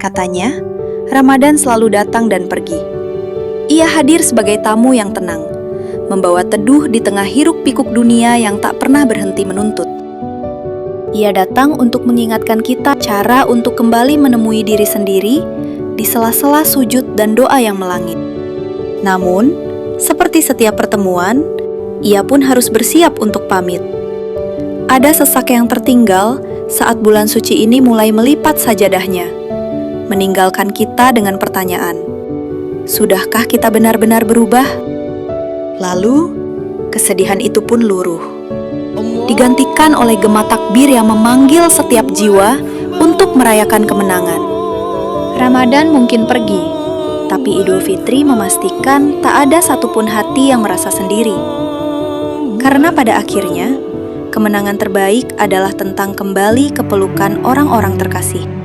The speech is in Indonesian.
Katanya, Ramadan selalu datang dan pergi. Ia hadir sebagai tamu yang tenang, membawa teduh di tengah hiruk-pikuk dunia yang tak pernah berhenti menuntut. Ia datang untuk mengingatkan kita cara untuk kembali menemui diri sendiri di sela-sela sujud dan doa yang melangit. Namun, seperti setiap pertemuan, ia pun harus bersiap untuk pamit. Ada sesak yang tertinggal saat bulan suci ini mulai melipat sajadahnya, meninggalkan kita dengan pertanyaan, sudahkah kita benar-benar berubah? Lalu, kesedihan itu pun luruh, digantikan oleh gema takbir yang memanggil setiap jiwa untuk merayakan kemenangan. Ramadan mungkin pergi, tapi Idul Fitri memastikan tak ada satupun hati yang merasa sendiri. Karena pada akhirnya, kemenangan terbaik adalah tentang kembali ke pelukan orang-orang terkasih.